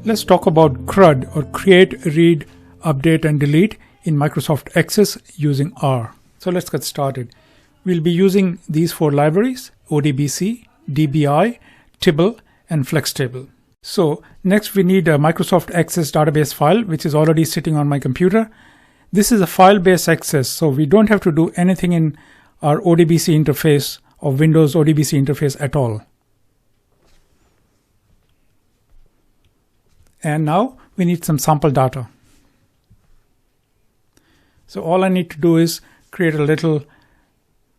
Let's talk about CRUD, or Create, Read, Update and Delete in Microsoft Access using R. So let's get started. We'll be using these four libraries: ODBC, DBI, Tibble and FlexTable. So next we need a Microsoft Access database file, which is already sitting on my computer. This is a file-based access, so we don't have to do anything in our ODBC interface or Windows ODBC interface at all. And now we need some sample data. So all I need to do is create a little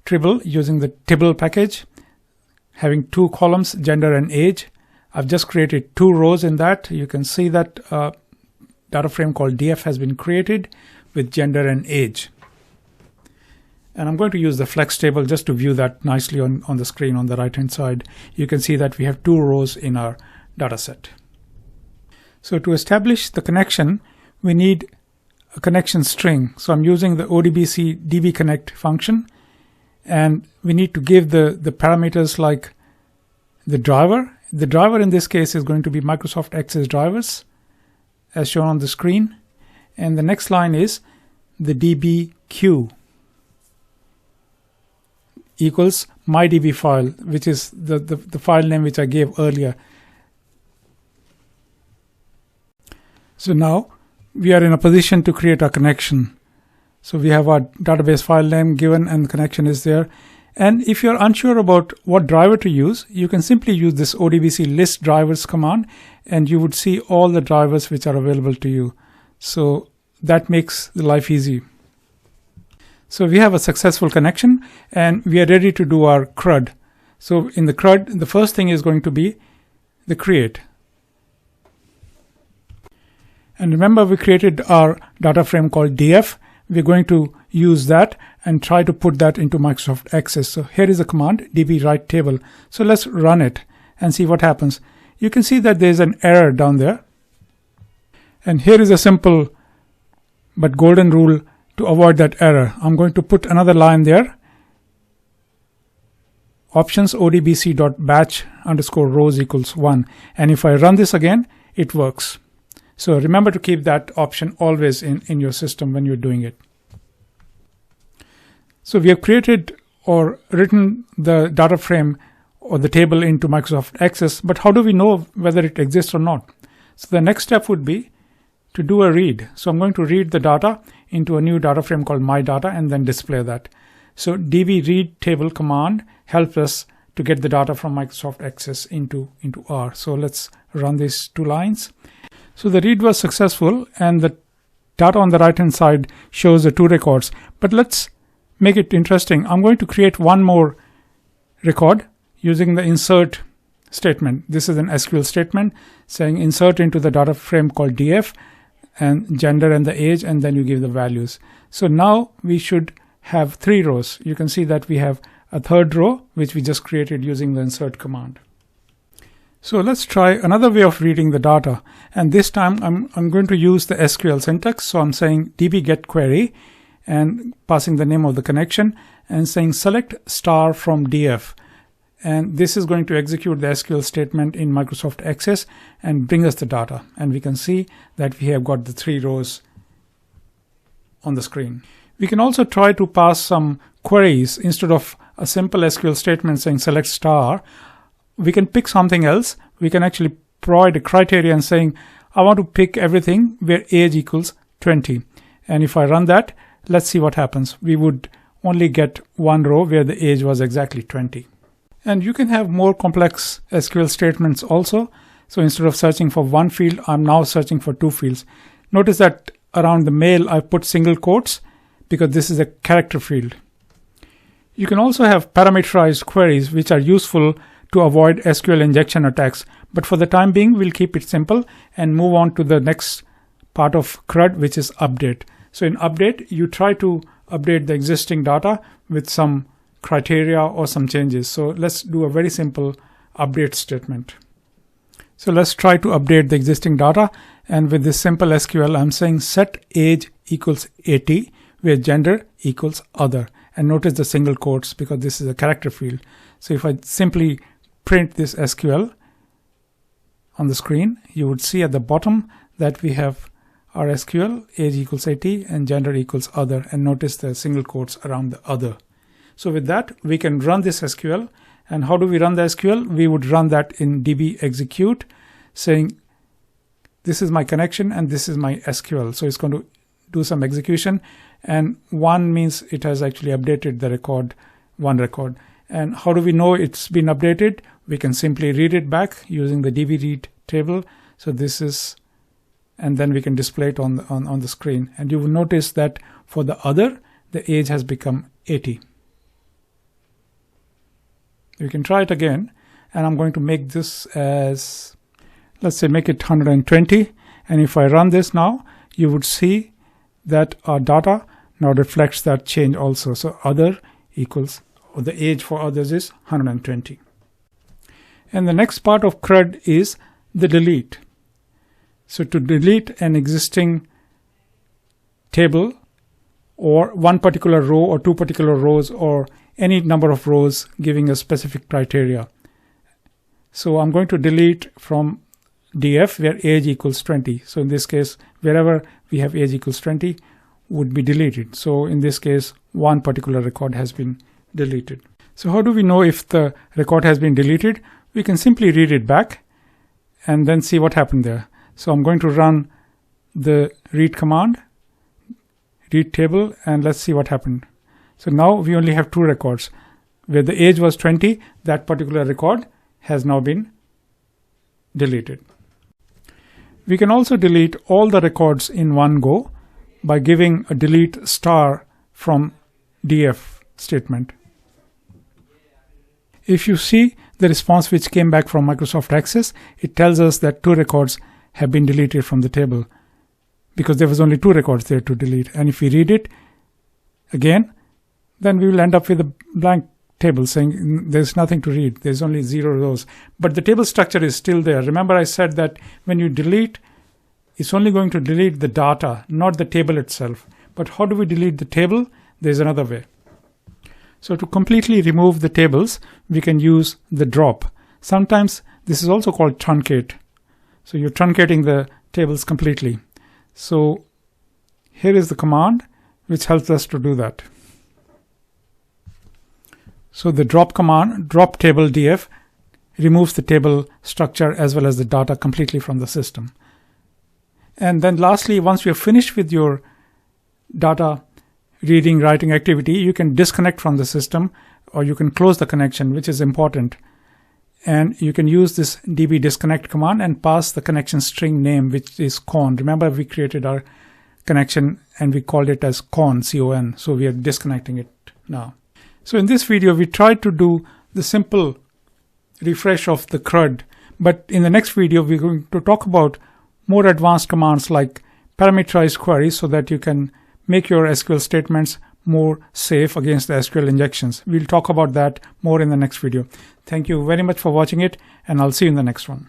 table using the Tibble package, having two columns, gender and age. I've just created two rows in that. You can see that data frame called DF has been created with gender and age. And I'm going to use the flex table just to view that nicely on the screen on the right hand side. You can see that we have two rows in our data set. So to establish the connection, we need a connection string. So I'm using the ODBC dbConnect function, and we need to give the parameters like the driver. The driver in this case is going to be Microsoft Access drivers, as shown on the screen. And the next line is the db queue equals my db file, which is the file name which I gave earlier. So now we are in a position to create a connection. So we have our database file name given and the connection is there. And if you're unsure about what driver to use, you can simply use this ODBC list drivers command, and you would see all the drivers which are available to you. So that makes the life easy. So we have a successful connection and we are ready to do our CRUD. So in the CRUD, the first thing is going to be the create. And remember, we created our data frame called DF. We're going to use that and try to put that into Microsoft Access. So here is a command, db write table. So let's run it and see what happens. You can see that there's an error down there. And here is a simple but golden rule to avoid that error. I'm going to put another line there. Options odbc.batch _ rows equals 1. And if I run this again, it works. So remember to keep that option always in your system when you're doing it. So we have created or written the data frame or the table into Microsoft Access, but how do we know whether it exists or not? So the next step would be to do a read. So I'm going to read the data into a new data frame called my data and then display that. So db read table command helps us to get the data from Microsoft Access into R. So let's run these two lines. So the read was successful and the data on the right hand side shows the two records. But let's make it interesting. I'm going to create one more record using the insert statement. This is an SQL statement saying insert into the data frame called DF and gender and the age, and then you give the values. So now we should have three rows. You can see that we have a third row which we just created using the insert command. So let's try another way of reading the data, and this time I'm going to use the SQL syntax. So I'm saying db get query and passing the name of the connection and saying select star from DF, and this is going to execute the SQL statement in Microsoft Access and bring us the data, and we can see that we have got the three rows on the screen. We can also try to pass some queries. Instead of a simple SQL statement saying select star, we can pick something else. We can actually provide a criterion saying, I want to pick everything where age equals 20. And if I run that, let's see what happens. We would only get one row where the age was exactly 20. And you can have more complex SQL statements also. So instead of searching for one field, I'm now searching for two fields. Notice that around the male, I put single quotes because this is a character field. You can also have parameterized queries, which are useful to avoid SQL injection attacks. But for the time being, we'll keep it simple and move on to the next part of CRUD, which is update. So in update, you try to update the existing data with some criteria or some changes. So let's do a very simple update statement. So let's try to update the existing data. And with this simple SQL, I'm saying set age equals 80, where gender equals other. And notice the single quotes because this is a character field. So if I simply print this SQL on the screen, you would see at the bottom that we have our SQL, age equals 80 and gender equals other, and notice the single quotes around the other. So with that, we can run this SQL. And how do we run the SQL? We would run that in db execute, saying this is my connection and this is my SQL. So it's going to do some execution, and 1 means it has actually updated the record, one record. And how do we know it's been updated? We can simply read it back using the db read table. So this is, and then we can display it on the screen. And you will notice that for the other, the age has become 80. You can try it again, and I'm going to make this as, let's say, make it 120. And if I run this now, you would see that our data now reflects that change also. So other equals, or the age for others is 120. And the next part of CRUD is the delete. So to delete an existing table, or one particular row or two particular rows, or any number of rows giving a specific criteria. So I'm going to delete from df where age equals 20. So in this case, wherever we have age equals 20 would be deleted. So in this case, one particular record has been deleted. So how do we know if the record has been deleted? We can simply read it back and then see what happened there. So I'm going to run the read command, read table, and let's see what happened. So now we only have two records. Where the age was 20, that particular record has now been deleted. We can also delete all the records in one go by giving a delete star from df statement. If you see the response which came back from Microsoft Access, it tells us that two records have been deleted from the table because there was only two records there to delete. And if we read it again, then we will end up with a blank table saying there's nothing to read. There's only 0 rows. But the table structure is still there. Remember I said that when you delete, it's only going to delete the data, not the table itself. But how do we delete the table? There's another way. So to completely remove the tables, we can use the drop. Sometimes this is also called truncate. So you're truncating the tables completely. So here is the command which helps us to do that. So the drop command, drop table df, removes the table structure as well as the data completely from the system. And then lastly, once you're finished with your data reading, writing activity, you can disconnect from the system, or you can close the connection, which is important. And you can use this db disconnect command and pass the connection string name, which is con. Remember, we created our connection and we called it as con, C-O-N. So we are disconnecting it now. So in this video, we tried to do the simple refresh of the CRUD. But in the next video, we're going to talk about more advanced commands like parameterized queries so that you can make your SQL statements more safe against the SQL injections. We'll talk about that more in the next video. Thank you very much for watching it, and I'll see you in the next one.